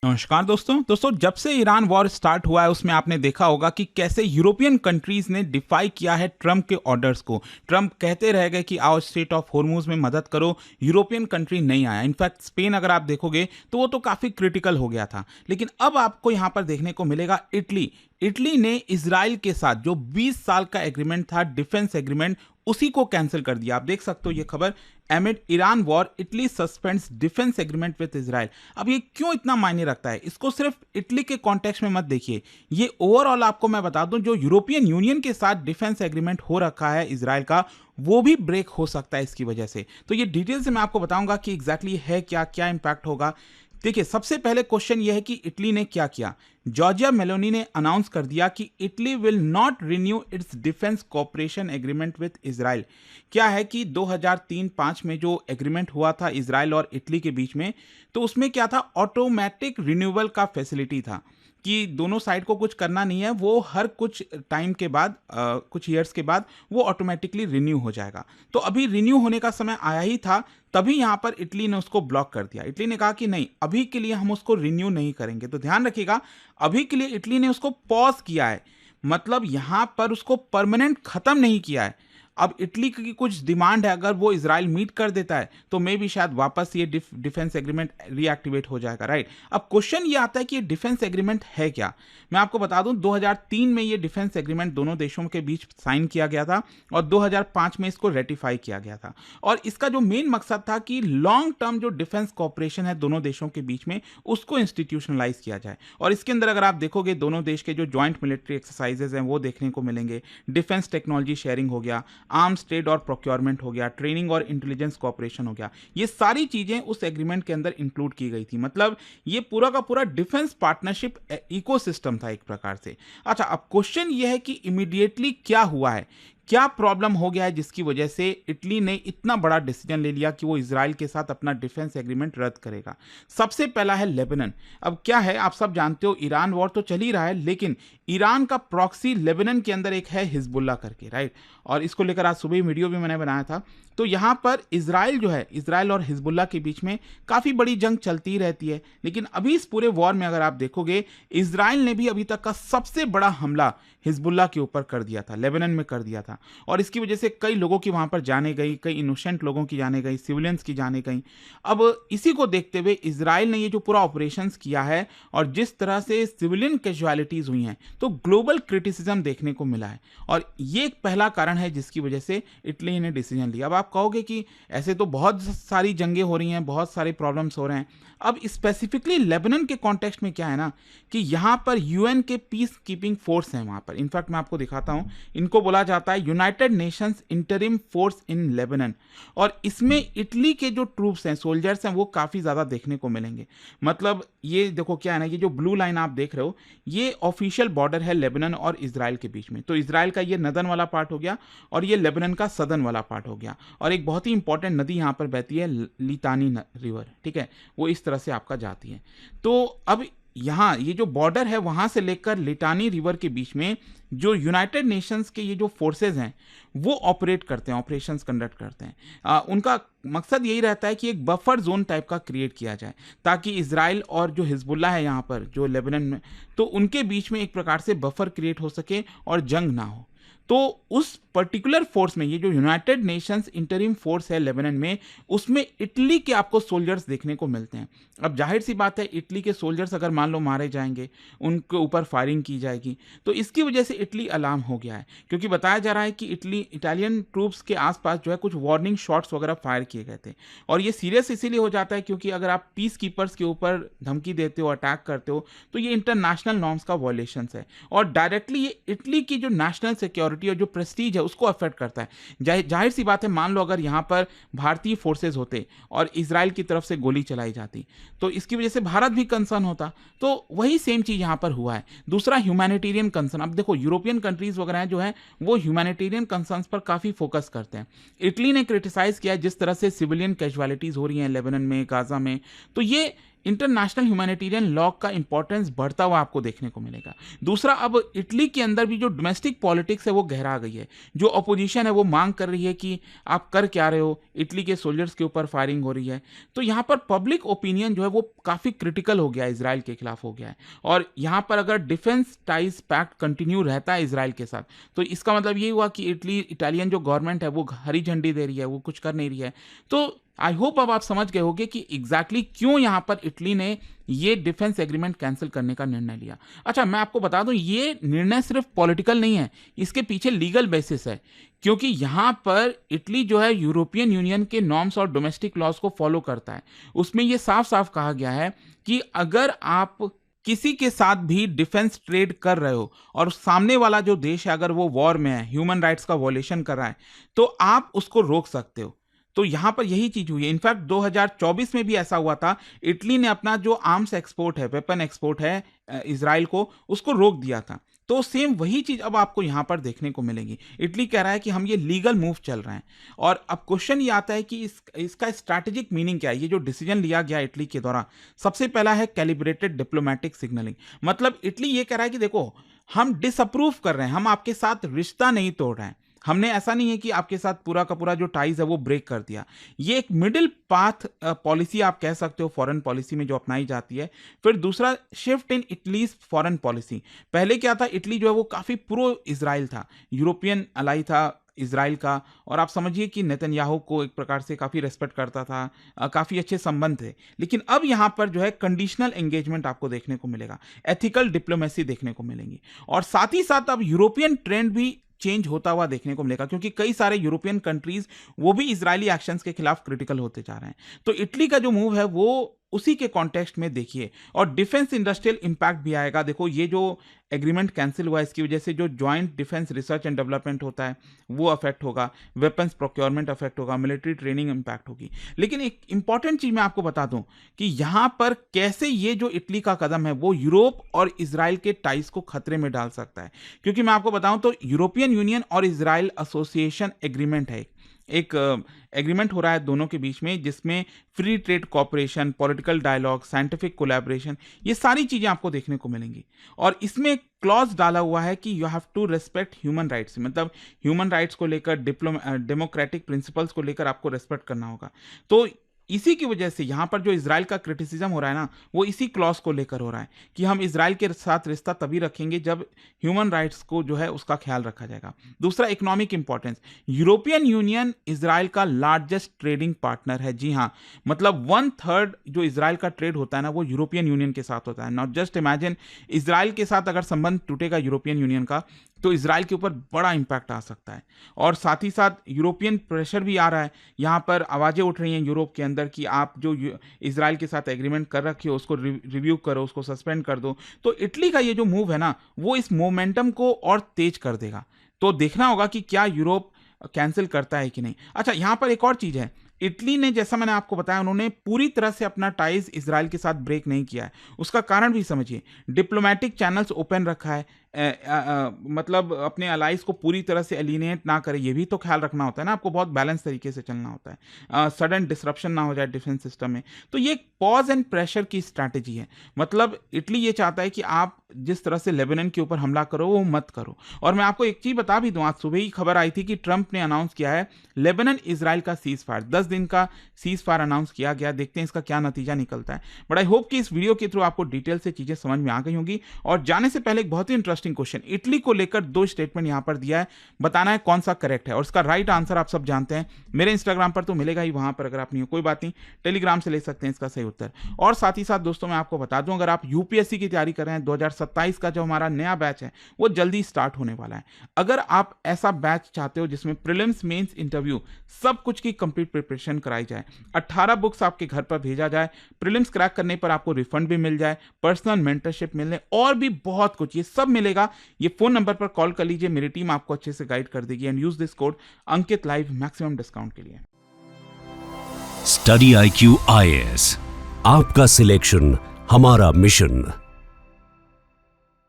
नमस्कार दोस्तों जब से ईरान वॉर स्टार्ट हुआ है उसमें आपने देखा होगा कि कैसे यूरोपियन कंट्रीज ने डिफाई किया है ट्रम्प के ऑर्डर्स को। ट्रम्प कहते रह गए कि आओ स्ट्रेट ऑफ होर्मुज में मदद करो, यूरोपियन कंट्री नहीं आया। इनफैक्ट स्पेन अगर आप देखोगे तो वो तो काफ़ी क्रिटिकल हो गया था। लेकिन अब आपको यहाँ पर देखने को मिलेगा इटली ने इजराइल के साथ जो 20 साल का एग्रीमेंट था, डिफेंस एग्रीमेंट, उसी को कैंसिल कर दिया। आप देख सकते हो ये खबर, एमिड Iran war Italy suspends defence agreement with Israel. अब ये क्यों इतना मायने रखता है, इसको सिर्फ इटली के कॉन्टेक्स्ट में मत देखिए, ये ओवरऑल आपको मैं बता दूं जो यूरोपियन यूनियन के साथ डिफेंस एग्रीमेंट हो रखा है इजराइल का, वो भी ब्रेक हो सकता है इसकी वजह से। तो ये डिटेल से मैं आपको बताऊंगा कि एग्जैक्टली है क्या क्या इंपैक्ट होगा। देखिए, सबसे पहले क्वेश्चन ये है कि इटली ने क्या किया। जॉर्जिया मेलोनी ने अनाउंस कर दिया कि Italy will not renew it's defence cooperation agreement with Israel. क्या है कि 2003-05 में जो एग्रीमेंट हुआ था इजराइल और इटली के बीच में, तो उसमें क्या था, ऑटोमेटिक रिन्यूअल का फैसिलिटी था कि दोनों साइड को कुछ करना नहीं है, वो हर कुछ टाइम के बाद, कुछ ईयर्स के बाद वो ऑटोमेटिकली रिन्यू हो जाएगा। तो अभी रिन्यू होने का समय आया ही था, तभी यहाँ पर इटली ने उसको ब्लॉक कर दिया। इटली ने कहा कि नहीं, अभी के लिए हम उसको रिन्यू नहीं करेंगे। तो ध्यान रखिएगा, अभी के लिए इटली ने उसको पॉज किया है, मतलब यहाँ पर उसको परमानेंट खत्म नहीं किया है। अब इटली की कुछ डिमांड है, अगर वो इजराइल मीट कर देता है तो मे भी शायद वापस ये डिफेंस एग्रीमेंट रीएक्टिवेट हो जाएगा, राइट। अब क्वेश्चन ये आता है कि ये डिफेंस एग्रीमेंट है क्या। मैं आपको बता दूं 2003 में ये डिफेंस एग्रीमेंट दोनों देशों के बीच साइन किया गया था और 2005 में इसको रेटिफाई किया गया था। और इसका जो मेन मकसद था कि लॉन्ग टर्म जो डिफेंस कॉपरेशन है दोनों देशों के बीच में, उसको इंस्टीट्यूशनलाइज किया जाए। और इसके अंदर अगर आप देखोगे, दोनों देश के जो ज्वाइंट मिलिट्री एक्सरसाइजेज हैं वो देखने को मिलेंगे, डिफेंस टेक्नोलॉजी शेयरिंग हो गया, आर्म्स ट्रेड और प्रोक्योरमेंट हो गया, ट्रेनिंग और इंटेलिजेंस कॉपरेशन हो गया। ये सारी चीजें उस एग्रीमेंट के अंदर इंक्लूड की गई थी। मतलब ये पूरा का पूरा डिफेंस पार्टनरशिप इकोसिस्टम था एक प्रकार से। अच्छा, अब क्वेश्चन ये है कि इमीडिएटली क्या हुआ है, क्या प्रॉब्लम हो गया है जिसकी वजह से इटली ने इतना बड़ा डिसीजन ले लिया कि वो इजराइल के साथ अपना डिफेंस एग्रीमेंट रद्द करेगा। सबसे पहला है लेबनान। अब क्या है, आप सब जानते हो ईरान वॉर तो चल ही रहा है, लेकिन ईरान का प्रॉक्सी लेबनान के अंदर एक है हिजबुल्ला करके, राइट। और इसको लेकर आज सुबह वीडियो भी मैंने बनाया था। तो यहाँ पर इजराइल जो है, इजराइल और हिजबुल्ला के बीच में काफ़ी बड़ी जंग चलती रहती है। लेकिन अभी इस पूरे वॉर में अगर आप देखोगे, इजराइल ने भी अभी तक का सबसे बड़ा हमला हिजबुल्ला के ऊपर कर दिया था, लेबनान में कर दिया था। और इसकी वजह से कई लोगों की वहाँ पर जाने गई, कई इनोसेंट लोगों की जाने गई, सिविलियंस की जाने गई। अब इसी को देखते हुए इजराइल ने ये जो पूरा ऑपरेशंस किया है और जिस तरह से सिविलियन कैजुअलिटीज़ हुई हैं, तो ग्लोबल क्रिटिसिज्म देखने को मिला है। और ये एक पहला कारण है जिसकी वजह से इटली ने डिसीजन लिया। अब आप कहोगे कि ऐसे तो बहुत सारी जंगें हो रही हैं, बहुत सारे प्रॉब्लम्स हो रहे हैं। अब स्पेसिफिकली लेबनान के कॉन्टेक्स्ट में क्या है ना, कि यहाँ पर यूएन के पीस कीपिंग फोर्स हैं वहाँ पर। इनफैक्ट मैं आपको दिखाता हूँ, इनको बोला जाता है United Nations interim force in Lebanon. और इसमें इटली के जो ट्रूप्स हैं, सोल्जर्स हैं, वो काफ़ी ज़्यादा देखने को मिलेंगे। मतलब ये देखो क्या है ना, ये जो ब्लू लाइन आप देख रहे हो, ये ऑफिशियल बॉर्डर है लेबनान और इजराइल के बीच में। तो इजराइल का ये नदन वाला पार्ट हो गया और ये लेबनान का सदन वाला पार्ट हो गया। और एक बहुत ही इंपॉर्टेंट नदी यहाँ पर बहती है, लितानी रिवर, ठीक है, वो इस तरह से आपका जाती है। तो अब यहाँ ये जो बॉर्डर है, वहाँ से लेकर लिटानी रिवर के बीच में जो यूनाइटेड नेशंस के ये जो फोर्सेज हैं वो ऑपरेट करते हैं, ऑपरेशंस कंडक्ट करते हैं। उनका मकसद यही रहता है कि एक बफर जोन टाइप का क्रिएट किया जाए, ताकि इजराइल और जो हिजबुल्ला है यहाँ पर जो लेबनान में, तो उनके बीच में एक प्रकार से बफर क्रिएट हो सके और जंग ना हो। तो उस पर्टिकुलर फोर्स में, ये जो यूनाइटेड नेशंस इंटरिम फोर्स है लेबनान में, उसमें इटली के आपको सोल्जर्स देखने को मिलते हैं। अब जाहिर सी बात है, इटली के सोल्जर्स अगर मान लो मारे जाएंगे, उनके ऊपर फायरिंग की जाएगी, तो इसकी वजह से इटली अलार्म हो गया है। क्योंकि बताया जा रहा है कि इटालियन ट्रूप्स के आसपास जो है कुछ वार्निंग शॉट्स वगैरह फायर किए गए थे। और ये सीरियस इसीलिए हो जाता है क्योंकि अगर आप पीस कीपर्स के ऊपर धमकी देते हो, अटैक करते हो, तो ये इंटरनेशनल नॉर्म्स का वॉयलेशन है और डायरेक्टली ये इटली की जो नेशनल सिक्योरिटी और जो प्रेस्टीज है उसको अफेक्ट करता है। जाहिर सी बात है, मान लो अगर यहाँ पर भारतीय फोर्सेज होते और इजराइल की तरफ से गोली चलाई जाती, तो इसकी वजह से भारत भी कंसर्न होता। तो वही सेम चीज यहाँ पर हुआ है। दूसरा, ह्यूमैनिटेरियन कंसर्न। अब देखो, यूरोपियन कंट्रीज वगैरह जो है वो ह्यूमैनिटेरियन कंसर्न्स पर काफी फोकस करते हैं। इटली ने क्रिटिसाइज किया है जिस तरह से सिविलियन कैजुअलिटीज हो रही हैं लेबनान में, गाजा में, तो ये इंटरनेशनल ह्यूमैनिटेरियन लॉ का इंपॉर्टेंस बढ़ता हुआ आपको देखने को मिलेगा। दूसरा, अब इटली के अंदर भी जो डोमेस्टिक पॉलिटिक्स है वो गहरा गई है। जो अपोजिशन है वो मांग कर रही है कि आप कर क्या रहे हो, इटली के सोल्जर्स के ऊपर फायरिंग हो रही है। तो यहाँ पर पब्लिक ओपिनियन जो है वो काफ़ी क्रिटिकल हो गया है, इजराइल के खिलाफ हो गया है। और यहाँ पर अगर डिफेंस टाइज पैक्ट कंटिन्यू रहता है इजराइल के साथ, तो इसका मतलब ये हुआ कि इटालियन जो गवर्नमेंट है वो हरी झंडी दे रही है, वो कुछ कर नहीं रही है। तो आई होप अब आप समझ गए होंगे कि एग्जैक्टली क्यों यहाँ पर इटली ने ये डिफेंस एग्रीमेंट कैंसिल करने का निर्णय लिया। अच्छा, मैं आपको बता दूं, ये निर्णय सिर्फ पॉलिटिकल नहीं है, इसके पीछे लीगल बेसिस है। क्योंकि यहाँ पर इटली जो है यूरोपियन यूनियन के नॉर्म्स और डोमेस्टिक लॉज को फॉलो करता है। उसमें ये साफ साफ कहा गया है कि अगर आप किसी के साथ भी डिफेंस ट्रेड कर रहे हो और सामने वाला जो देश है अगर वो वॉर में है, ह्यूमन राइट्स का वॉयलेशन कर रहा है, तो आप उसको रोक सकते हो। तो यहां पर यही चीज हुई है। इनफैक्ट 2024 में भी ऐसा हुआ था। इटली ने अपना जो आर्म्स एक्सपोर्ट है, वेपन एक्सपोर्ट है इजराइल को, उसको रोक दिया था। तो सेम वही चीज अब आपको यहां पर देखने को मिलेगी। इटली कह रहा है कि हम ये लीगल मूव चल रहे हैं। और अब क्वेश्चन ये आता है कि इसका स्ट्रैटेजिक मीनिंग क्या है। ये जो डिसीजन लिया गया इटली के द्वारा, सबसे पहला है कैलिब्रेटेड डिप्लोमेटिक सिग्नलिंग। मतलब इटली ये कह रहा है कि देखो, हम डिसअप्रूव कर रहे हैं, हम आपके साथ रिश्ता नहीं तोड़ रहे हैं। हमने ऐसा नहीं है कि आपके साथ पूरा का पूरा जो टाइज है वो ब्रेक कर दिया। ये एक मिडिल पाथ पॉलिसी आप कह सकते हो फॉरेन पॉलिसी में जो अपनाई जाती है। फिर दूसरा, shift in Italy's foreign policy. पहले क्या था, इटली जो है वो काफ़ी प्रो इजराइल था, यूरोपियन अलाई था इजराइल का। और आप समझिए कि नेतन्याहू को एक प्रकार से काफ़ी रेस्पेक्ट करता था, काफ़ी अच्छे संबंध थे। लेकिन अब यहाँ पर जो है कंडीशनल एंगेजमेंट आपको देखने को मिलेगा, एथिकल डिप्लोमेसी देखने को मिलेंगी। और साथ ही साथ अब यूरोपियन ट्रेंड भी चेंज होता हुआ देखने को मिलेगा, क्योंकि कई सारे यूरोपियन कंट्रीज वो भी इजरायली एक्शंस के खिलाफ क्रिटिकल होते जा रहे हैं। तो इटली का जो मूव है वो उसी के कॉन्टेक्स्ट में देखिए। और डिफेंस इंडस्ट्रियल इंपैक्ट भी आएगा। देखो, ये जो एग्रीमेंट कैंसिल हुआ है इसकी वजह से जो joint defence research and development होता है वो अफेक्ट होगा, वेपन्स प्रोक्योरमेंट अफेक्ट होगा, मिलिट्री ट्रेनिंग इंपैक्ट होगी। लेकिन एक इंपॉर्टेंट चीज मैं आपको बता दूं कि यहां पर कैसे ये जो इटली का कदम है वो यूरोप और इजराइल के टाइज को खतरे में डाल सकता है। क्योंकि मैं आपको बताऊं तो यूरोपियन यूनियन और इजराइल एसोसिएशन एग्रीमेंट है, एक एग्रीमेंट हो रहा है दोनों के बीच में, जिसमें free trade cooperation, political dialogue, scientific collaboration, ये सारी चीजें आपको देखने को मिलेंगी। और इसमें क्लॉज डाला हुआ है कि you have to respect human rights. मतलब ह्यूमन राइट्स को लेकर, डेमोक्रेटिक प्रिंसिपल्स को लेकर आपको रेस्पेक्ट करना होगा। तो इसी की वजह से यहाँ पर जो इजराइल का क्रिटिसिज्म हो रहा है ना, वो इसी क्लॉज को लेकर हो रहा है कि हम इजराइल के साथ रिश्ता तभी रखेंगे जब ह्यूमन राइट्स को जो है उसका ख्याल रखा जाएगा। दूसरा, economic importance. European union Israel का लार्जेस्ट ट्रेडिंग पार्टनर है। जी हाँ, मतलब 1/3 जो इजराइल का ट्रेड होता है ना वो यूरोपियन यूनियन के साथ होता है। नॉट जस्ट इमेजिन, इजराइल के साथ अगर संबंध टूटेगा यूरोपियन यूनियन का तो इजराइल के ऊपर बड़ा इंपैक्ट आ सकता है। और साथ ही साथ यूरोपियन प्रेशर भी आ रहा है। यहाँ पर आवाज़ें उठ रही हैं यूरोप के अंदर कि आप जो इजराइल के साथ एग्रीमेंट कर रखे हो उसको रिव्यू करो, उसको सस्पेंड कर दो। तो इटली का ये जो मूव है ना वो इस मोमेंटम को और तेज कर देगा। तो देखना होगा कि क्या यूरोप कैंसिल करता है कि नहीं। अच्छा, यहाँ पर एक और चीज़ है। इटली ने, जैसा मैंने आपको बताया, उन्होंने पूरी तरह से अपना टाइज इजराइल के साथ ब्रेक नहीं किया है। उसका कारण भी समझिए, डिप्लोमेटिक चैनल्स ओपन रखा है। मतलब अपने अलाइज को पूरी तरह से एलिनेट ना करे, ये भी तो ख्याल रखना होता है ना आपको, बहुत बैलेंस तरीके से चलना होता है। सडन डिसरप्शन ना हो जाए डिफेंस सिस्टम में। तो ये पॉज एंड प्रेशर की स्ट्रैटेजी है। मतलब इटली ये चाहता है कि आप जिस तरह से लेबनान के ऊपर हमला करो वो मत करो। और मैं आपको एक चीज बता भी दूं, आज सुबह ही खबर आई थी कि ट्रंप ने अनाउंस किया है लेबनान इजराइल का सीज फायर, 10 दिन का सीज फायर अनाउंस किया गया। देखते हैं इसका क्या नतीजा निकलता है। बट आई होप कि इस वीडियो के थ्रू आपको डिटेल से चीजें समझ में आ गई होंगी। और जाने से पहले एक बहुत ही इंटरेस्टिंग क्वेश्चन, इटली को लेकर 2 स्टेटमेंट यहां पर दिया है, बताना है कौन सा करेक्ट है। और इसका राइट आंसर आप सब जानते हैं, मेरे इंस्टाग्राम पर तो मिलेगा ही, वहां पर अगर आप नहीं हो कोई बात नहीं, टेलीग्राम से ले सकते हैं इसका सही उत्तर। और साथ ही साथ दोस्तों मैं आपको बता दूं, अगर आप यूपीएससी की तैयारी कर रहे हैं, 2027 का जो हमारा नया बैच है वो जल्दी स्टार्ट होने वाला है। अगर आप ऐसा बैच चाहते हो जिसमें प्रीलिम्स, मेंस, इंटरव्यू सब कुछ की कंप्लीट प्रिपरेशन कराई जाए, 18 बुक्स आपके घर पर भेजा जाए, प्रीलिम्स क्रैक करने पर आपको रिफंड भी मिल जाए, पर्सनल मेंटरशिप मिलने और भी बहुत कुछ, ये सब मिलेगा। ये फोन नंबर पर कॉल कर लीजिए, मेरी टीम आपको अच्छे से गाइड कर देगी। And use this code Ankit live maximum discount के लिए। स्टडी IQ IAS, आपका सिलेक्शन हमारा मिशन।